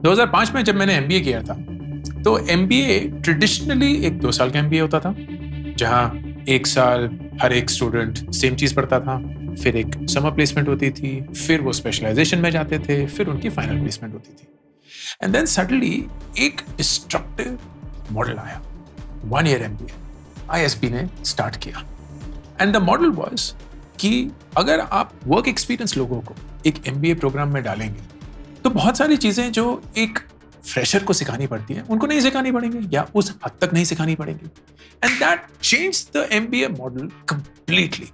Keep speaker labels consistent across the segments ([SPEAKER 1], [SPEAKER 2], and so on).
[SPEAKER 1] 2005 में जब मैंने एमबीए किया था, तो एमबीए ट्रेडिशनली एक 2 साल का एमबीए होता था, जहां 1 साल हर एक स्टूडेंट सेम चीज पढ़ता था, फिर एक समर प्लेसमेंट होती थी, फिर वो स्पेशलाइजेशन में जाते थे, फिर उनकी फाइनल प्लेसमेंट होती थी। एंड देन सडनली एक डिस्ट्रक्टिव मॉडल आया, 1 ईयर एमबीए आईएसबी ने स्टार्ट किया। एंड द मॉडल वाज कि अगर आप वर्क एक्सपीरियंस लोगों को एक एमबीए प्रोग्राम में डालेंगे, तो बहुत सारी चीजें जो एक फ्रेशर को सिखानी पड़ती है, उनको नहीं सिखानी पड़ेंगी या उस हद तक नहीं सिखानी पड़ेंगी। And that changed the MBA model completely.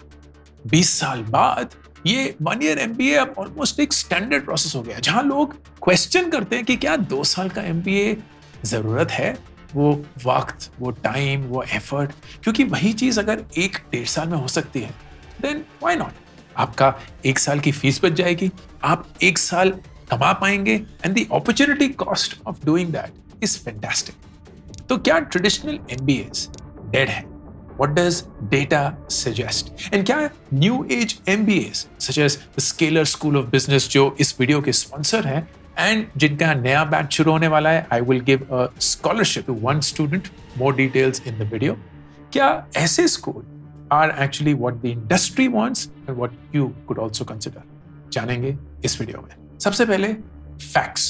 [SPEAKER 1] 20 साल बाद ये 1 ईयर एमबीए अब ऑलमोस्ट एक स्टैंडर्ड प्रोसेस हो गया, जहां लोग क्वेश्चन करते हैं कि क्या 2 साल का एमबीए जरूरत है, वो वक्त, वो टाइम, वो एफर्ट, क्योंकि वही चीज अगर 1-1.5 साल में हो सकती है, देन व्हाई नॉट। आपका 1 साल की फीस बच जाएगी, आप 1 साल कमा पाएंगे, and the opportunity cost of doing that is fantastic. तो क्या ट्रेडिशनल एमबीएस डेड है? What does data suggest? And क्या new age MBAs such as the Scalar School of Business, जो इस वीडियो के स्पॉन्सर हैं एंड जिनका नया बैच शुरू होने वाला है, I will give a scholarship to 1 student. More details in the video. क्या ऐसे school are actually what the industry wants and what you could also consider? जानेंगे इस वीडियो में। सबसे पहले facts,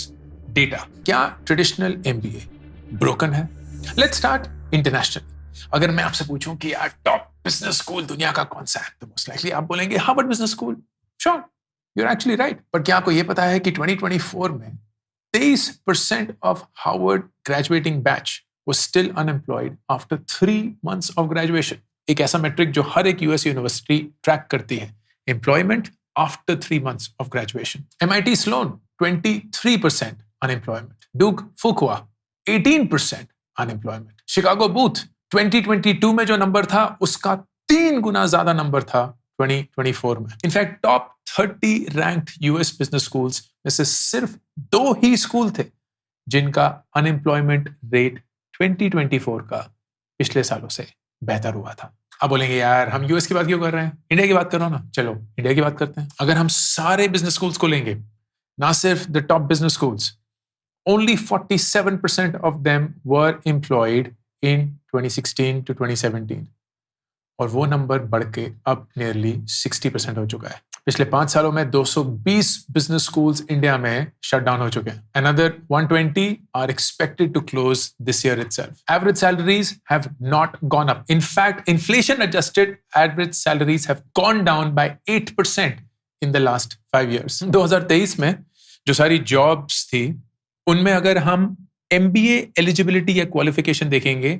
[SPEAKER 1] data. क्या ट्रेडिशनल MBA broken है? Let's start international. अगर मैं आपसे पूछूं कि यार टॉप बिजनेस स्कूल दुनिया का कौन सा है, तो मोस्ट लाइकली आप बोलेंगे Harvard business school. Sure, you are actually right. पर क्या आपको यह पता है कि 2024 में 23% of Harvard graduating batch was still unemployed after 3 months of graduation. एक ऐसा मेट्रिक जो हर एक यूएस यूनिवर्सिटी ट्रैक करती है, employment after 3 months of graduation. MIT Sloan 23% unemployment, Duke Fuqua 18% unemployment, Chicago Booth 2022 में जो नंबर था उसका 3 गुना ज्यादा नंबर था 2024 में। In fact top 30 ranked US business schools में से सिर्फ 2 ही स्कूल थे जिनका अनएम्प्लॉयमेंट रेट 2024 का पिछले सालों से बेहतर हुआ था। अब बोलेंगे यार हम यूएस की बात क्यों कर रहे हैं, इंडिया की बात करो ना। चलो इंडिया की बात करते हैं। अगर हम सारे बिजनेस स्कूल्स को लेंगे, ना सिर्फ the top business schools, only 47% of them were employed in 2016 to 2017, और वो नंबर बढ़ के अब नियरली 60% हो चुका है। पिछले 5 सालों में 220 बिजनेस स्कूल्स इंडिया में शट डाउन हो चुके हैं। Another 120 are expected to close this year itself. Average salaries have not gone up. In fact, inflation adjusted average salaries have gone down by 8% in the last 5 years. 2023 में जो सारी jobs थी, उनमें अगर हम MBA एलिजिबिलिटी या qualification देखेंगे,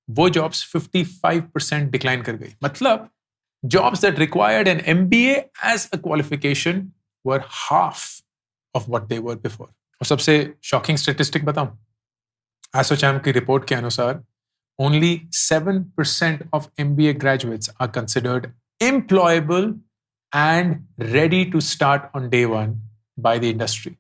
[SPEAKER 1] वो जॉब्स 55% डिक्लाइन कर गई। मतलब jobs that required an MBA as a qualification were half of what they were before. और सबसे शॉकिंग स्टैटिस्टिक बताऊं, एसोचैम की रिपोर्ट के अनुसार only 7% of MBA graduates are considered employable and ready to start on day 1 by the industry.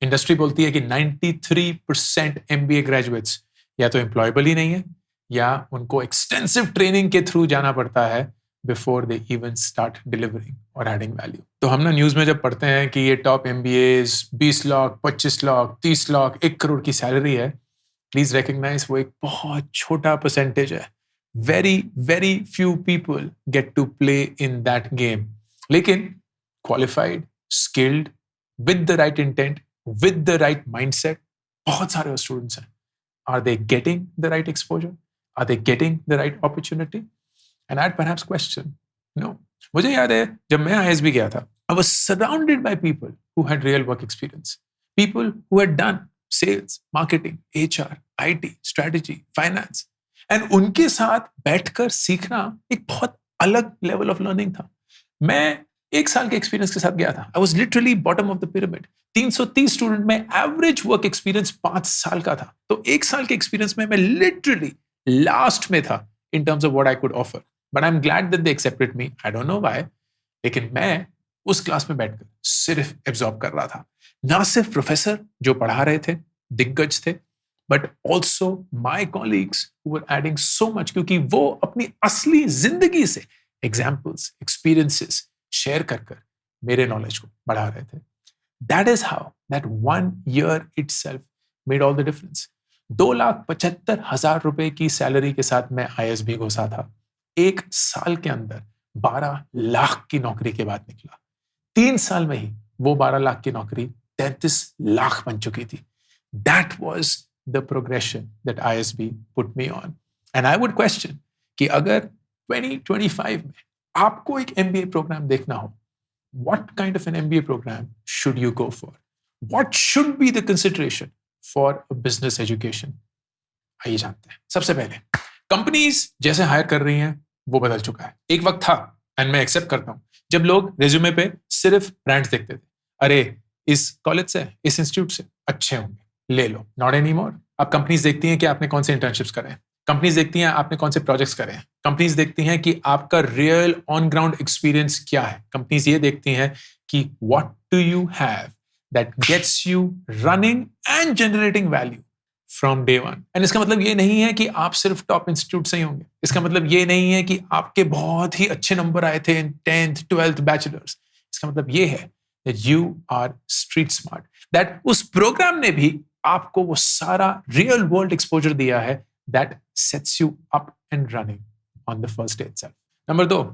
[SPEAKER 1] Industry बोलती है कि 93% MBA graduates या तो एम्प्लॉयबल ही नहीं है, या उनको एक्सटेंसिव ट्रेनिंग के थ्रू जाना पड़ता है before they even start delivering और एडिंग वैल्यू। तो हम ना न्यूज में जब पढ़ते हैं कि ये टॉप MBAs 20 लाख, 25 लाख, 30 लाख, 1 करोड़ की सैलरी है, प्लीज रिकग्नाइज वो एक बहुत छोटा परसेंटेज है। Very very few people get to play in that game. लेकिन qualified, skilled, with the right intent, with the right mindset, बहुत सारे स्टूडेंट्स हैं। Are they getting the right exposure? Are they getting the right opportunity? And I'd perhaps question, no. मुझे याद है जब मैं ISB गया था, I was surrounded by people who had real work experience, people who had done sales, marketing, HR, IT, strategy, finance, and उनके साथ बैठकर सीखना एक बहुत अलग लेवल ऑफ लर्निंग था। मैं 1 साल के एक्सपीरियंस के साथ गया था। I was literally bottom of the pyramid. 330 student में एवरेज वर्क एक्सपीरियंस 5 साल का था। तो 1 साल के एक्सपीरियंस में मैं लिटरली लास्ट में था in terms of what I could offer. But I am glad that they accepted me. I don't know why, लेकिन मैं उस क्लास में बैठकर सिर्फ एब्जॉर्ब कर रहा था। ना सिर्फ प्रोफेसर जो पढ़ा रहे थे दिग्गज थे, but also my colleagues who were adding so much, क्योंकि वो अपनी असली जिंदगी से एग्जाम्पल्स, एक्सपीरियंसेस शेयर कर मेरे नॉलेज को बढ़ा रहे थे। That is how that 1 year itself made all the difference. 2,75,000 रुपए की सैलरी के साथ मैं ISB घुसा था. 1 साल के अंदर 12 लाख की नौकरी के बाद निकला. 3 साल में ही वो 12 लाख की नौकरी 33 लाख बन चुकी थी. That was the progression that ISB put me on. And I would question कि अगर 2025 में आपको एक MBA प्रोग्राम देखना हो, what kind of an MBA program should you go for? What should be the consideration for a business education? आइए जानते हैं. सबसे पहले कंपनीज जैसे हायर कर रही हैं वो बदल चुका है. एक वक्त था, एंड मैं एक्सेप्ट करता हूं, जब लोग रेज्यूमे पे सिर्फ ब्रांड्स देखते थे. अरे इस कॉलेज से, इस इंस्टीट्यूट से अच्छे होंगे, ले लो. Not any more. अब कंपनीज देखती हैं कि आपने कौन से इंटर्नशिप्स करे हैं, कंपनीज देखती हैं आपने कौन से प्रोजेक्ट्स करे हैं, कंपनीज देखती हैं कि आपका रियल ऑन ग्राउंड एक्सपीरियंस क्या है. कंपनीज ये देखती हैं कि what do you have that gets you running and generating value from day one. And इसका मतलब ये नहीं है कि आप सिर्फ टॉप इंस्टीट्यूट से ही होंगे. इसका मतलब ये नहीं है कि आपके बहुत ही अच्छे नंबर आए थे इन 10th 12th बैचलर्स. इसका मतलब ये है that you are street smart, that उस प्रोग्राम ने भी आपको वो सारा रियल वर्ल्ड एक्सपोजर दिया है that sets you up and running on the first day itself. Number 2,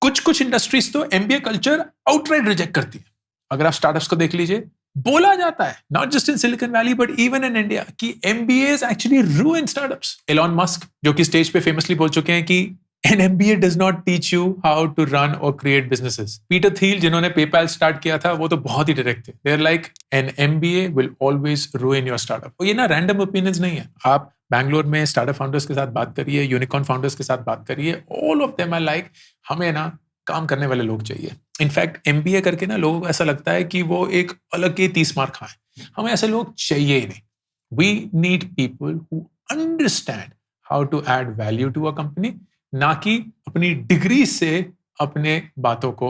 [SPEAKER 1] कुछ इंडस्ट्रीज तो MBA कल्चर आउटराइट रिजेक्ट करती है. अगर आप स्टार्टअप्स को देख लीजिए, बोला जाता है not just in silicon valley but even in India कि MBAs actually ruin startups. Elon Musk जो कि स्टेज पे फेमसली बोल चुके हैं कि an MBA does not teach you how to run or create businesses. Peter Thiel जिन्होंने PayPal start किया था वो तो बहुत ही डायरेक्ट थे. They're like an MBA will always ruin your startup. और ये ना रैंडम ओपिनियंस नहीं है. आप बैंगलोर में स्टार्टअप फाउंडर्स के साथ बात करिए, यूनिकॉर्न फाउंडर्स के साथ बात करिए, all of them are like हमें ना काम करने वाले लोग चाहिए. इनफैक्ट MBA करके ना लोगों को ऐसा लगता है कि वो एक अलग के 30 मार्क खाएं. हमें ऐसे लोग चाहिए ही नहीं. We need people who understand how to add value to a company, ना कि अपनी डिग्री से अपने बातों को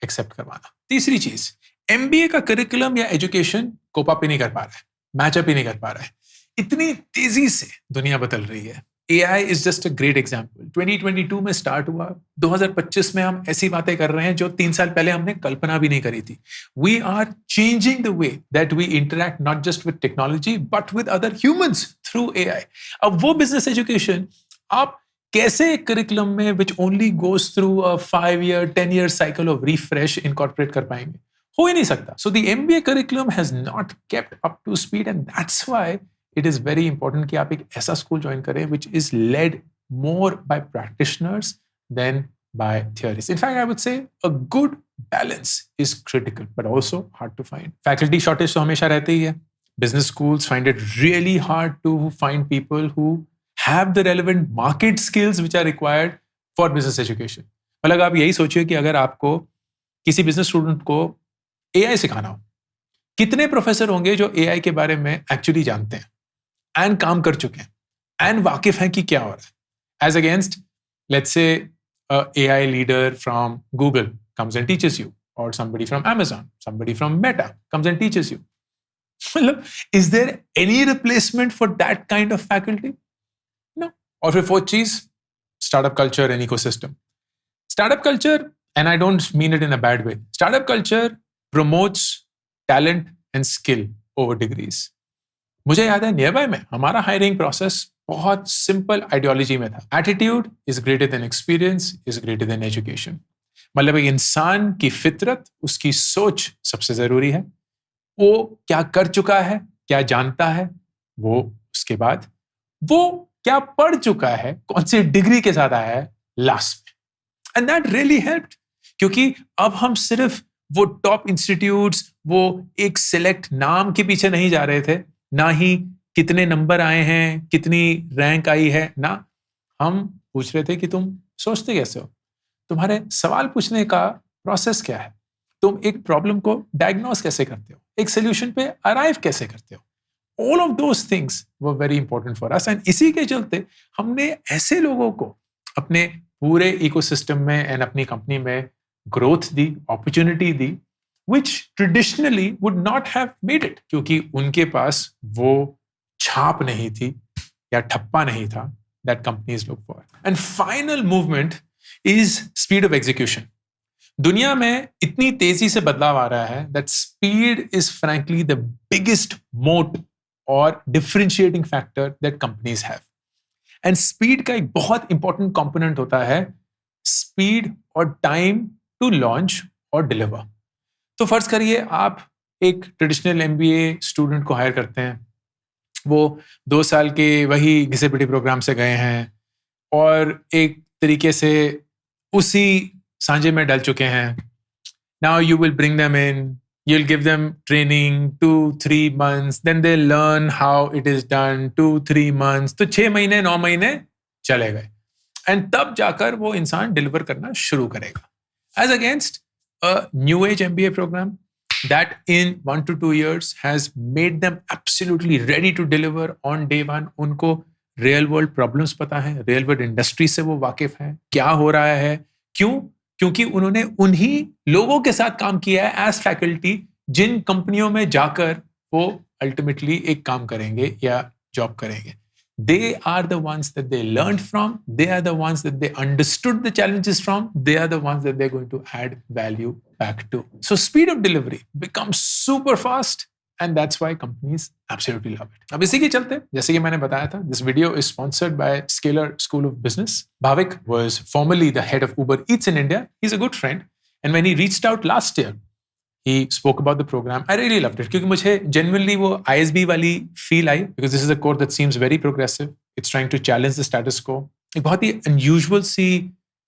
[SPEAKER 1] एक्सेप्ट करवाना. तीसरी चीज, MBA का करिकुलम या एजुकेशन कोप अप ही नहीं कर पा रहा है, मैचअप ही नहीं कर पा रहा है. इतनी तेजी से दुनिया बदल रही है. AI is just a great example. 2022 में स्टार्ट हुआ, 2025 में हम ऐसी बातें कर रहे हैं जो 3 साल पहले हमने कल्पना भी नहीं करी थी. We are changing the way that we interact not just with technology but with other humans through AI. अब वो बिजनेस एजुकेशन आप कैसे एक करिकुलम में which only goes through a 5-year 10-year cycle of refresh incorporate कर पाएंगे? हो ही नहीं सकता. So the MBA curriculum has not kept up to speed and that's why it is very important कि आप एक ऐसा स्कूल ज्वाइन करें which is led more by practitioners than by theories. In fact, I would say a good balance is critical, but also hard to find. Faculty shortage तो हमेशा रहती ही है. Business schools find it really hard to find people who have the relevant market skills which are required for business education. मतलब आप यही सोचिए कि अगर आपको किसी बिजनेस स्टूडेंट को AI सिखाना हो, कितने प्रोफेसर होंगे जो AI के बारे में एक्चुअली जानते हैं एंड काम कर चुके हैं एंड वाकिफ हैं कि क्या हो रहा है, as against let's say AI leader from Google comes and teaches you, or somebody from Amazon, somebody from Meta comes and teaches you. Is there any replacement for that kind of faculty? No. Or फिर fourth चीज, startup culture and ecosystem. Startup culture, and I don't mean it in a bad way, startup culture promotes talent and skill over degrees. मुझे याद है nearby में हमारा hiring process बहुत simple ideology में था. Attitude is greater than experience is greater than education. मतलब एक इंसान की फितरत, उसकी सोच सबसे जरूरी है. वो क्या कर चुका है, क्या जानता है, वो उसके बाद वो क्या पढ़ चुका है, कौन सी डिग्री के साथ आया है लास्ट में. एंड दैट रियली हेल्प्ड, क्योंकि अब हम सिर्फ वो टॉप इंस्टीट्यूट्स, वो एक सिलेक्ट नाम के पीछे नहीं जा रहे थे, ना ही कितने नंबर आए हैं, कितनी रैंक आई है, ना हम पूछ रहे थे कि तुम सोचते कैसे हो, तुम्हारे सवाल पूछने का प्रोसेस क्या है, तुम एक प्रॉब्लम को डायग्नोस कैसे करते हो, एक सोल्यूशन पे अराइव कैसे करते हो. All of those things were very important for us. And इसी के चलते हमने ऐसे लोगों को अपने पूरे इकोसिस्टम में एंड अपनी कंपनी में growth the, opportunity the, which traditionally would not have made it, क्योंकि उनके पास वो छाप नहीं थी या ठप्पा नहीं था that companies look for. And final movement is speed of execution. दुनिया में इतनी तेजी से बदलाव आ रहा है that speed is frankly the biggest moat और differentiating factor that companies have. And speed का एक बहुत इंपॉर्टेंट कंपोनेंट होता है स्पीड और टाइम टू लॉन्च और डिलीवर। तो फर्ज करिए आप एक ट्रेडिशनल एमबीए स्टूडेंट को हायर करते हैं, वो 2 साल के वही घिसे पिटे प्रोग्राम से गए हैं और एक तरीके से उसी सांझे में डल चुके हैं। Now you will bring them in, you'll give them training 2-3 months, then they learn how it is done 2-3 months, तो 6 महीने 9 महीने चले गए एंड तब जाकर वो इंसान डिलीवर करना शुरू करेगा। As against a new age MBA program that in 1 to 2 years has made them absolutely ready to deliver on day one। उनको real world problems पता है, real world industry से वो वाकिफ है, क्या हो रहा है, क्यों? क्योंकि उन्होंने उन्हीं लोगों के साथ काम किया है एज फैकल्टी जिन कंपनियों में जाकर वो अल्टीमेटली एक काम करेंगे या जॉब करेंगे। They are the ones that they learned from, they are the ones that they understood the challenges from, they are the ones that they're going to add value back to. So speed of delivery becomes super fast and that's why companies absolutely love it. अब इसी के चलते जैसे कि मैंने बताया था, this video is sponsored by Scalar School of Business. Bhavik was formerly the head of Uber Eats in India. He's a good friend and when he reached out last year, he spoke about the program. I really loved it क्योंकि मुझे genuinely वो ISB वाली feel I because this is a course that seems very progressive. It's trying to challenge the status quo. एक बहुत ही unusual सी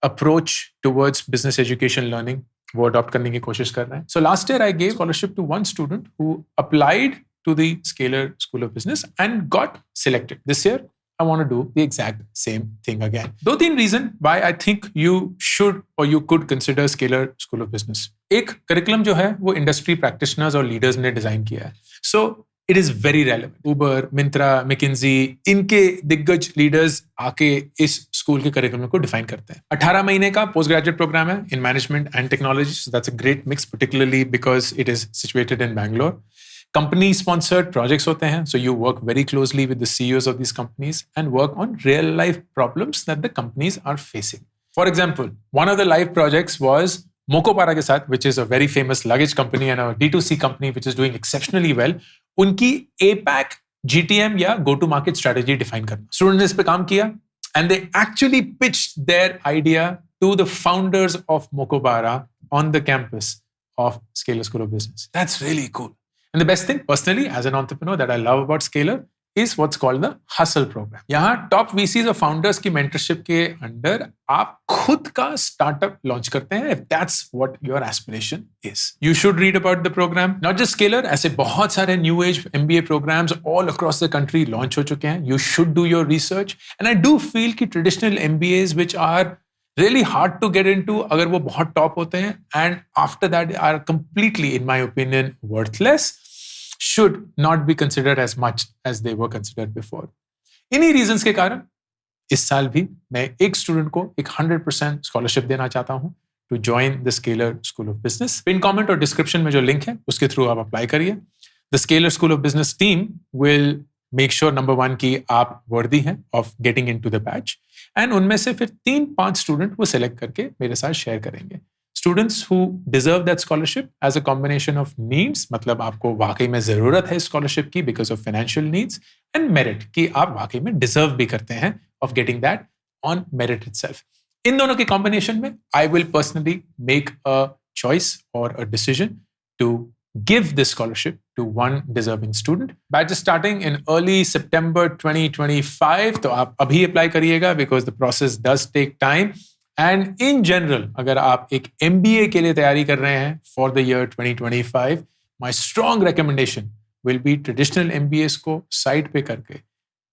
[SPEAKER 1] approach towards business education learning वो adopt करने की कोशिश कर रहे हैं. So last year I gave scholarship to one student who applied to the Scalar School of Business and got selected. This year I want to do the exact same thing again. 2-3 reason why I think you should or you could consider Scalar School of Business. एक curriculum जो है वो industry practitioners और leaders ने design किया है. So it is very relevant. Uber, Myntra, McKinsey, इनके दिग्गज leaders आके इस स्कूल के curriculum को डिफाइन करते हैं. 18 महीने का पोस्ट ग्रेजुएट प्रोग्राम है in management and technology. So that's a great mix, particularly because it is situated in Bangalore. Company sponsored projects होते हैं, so you work very closely with the CEOs of these companies and work on real life problems that the companies are facing. For example, one of the live projects was Mokopara के साथ, which is a very famous luggage company and a D2C company which is doing exceptionally well. उनकी APAC GTM या go to market strategy define करना. Students ने इस पे काम किया and they actually pitched their idea to the founders of Mokopara on the campus of Scalar School of Business. That's really cool. And the best thing, personally, as an entrepreneur, that I love about Scalar is what's called the Hustle Program. यहाँ top VCs और founders की mentorship के under आप खुद का startup launch करते हैं if that's what your aspiration is. You should read about the program. Not just Scalar, ऐसे बहुत सारे new age MBA programs all across the country launch हो चुके हैं. You should do your research. And I do feel कि traditional MBAs which are really hard to get into अगर वो बहुत top होते हैं and after that are completely, in my opinion, worthless, should not be considered as much as they were considered before. इन्हीं reasons के कारण इस साल भी मैं एक स्टूडेंट को एक 100% स्कॉलरशिप देना चाहता हूं to join the Scalar School of Business. Pin comment और डिस्क्रिप्शन में जो लिंक है उसके थ्रू आप अप्लाई करिए. The Scalar School of Business team will make sure number 1 कि आप वर्दी हैं of getting into the batch and उनमें से फिर 3-5 स्टूडेंट वो सेलेक्ट करके मेरे साथ शेयर करेंगे. Students who deserve that scholarship as a combination of needs, मतलब आपको वाकई में जरूरत है स्कॉलरशिप की because of financial needs, and merit कि आप वाकई में deserve भी करते हैं of getting that on merit itself. इन दोनों के combination में I will personally make a choice or a decision to give this scholarship to one deserving student. Batch is starting in early September 2025, तो आप अभी apply करिएगा because the process does take time. And in general, अगर आप एक MBA के लिए तैयारी कर रहे हैं for the year 2025, my strong recommendation will be traditional MBAs को side पे करके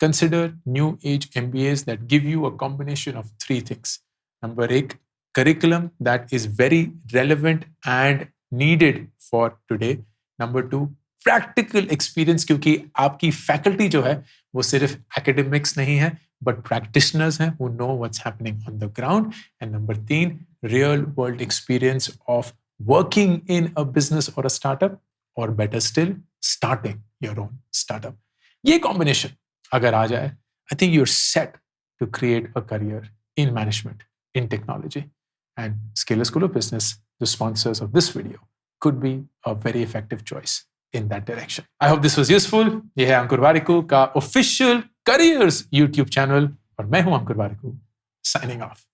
[SPEAKER 1] consider new age MBAs that give you a combination of 3 things. Number 1, curriculum that is very relevant and needed for today. Number 2, practical experience क्योंकि आपकी faculty जो है वो सिर्फ academics नहीं है but practitioners हैं who know what's happening on the ground. And number 3, real world experience of working in a business or a startup, or better still, starting your own startup. ये combination अगर आ जाए, I think you're set to create a career in management, in technology. And Scalar School of Business, the sponsors of this video, could be a very effective choice. in that direction. I hope this was useful. ये है अंकुर वारिकू का official careers YouTube channel और मैं हूं अंकुर Warikoo, signing off.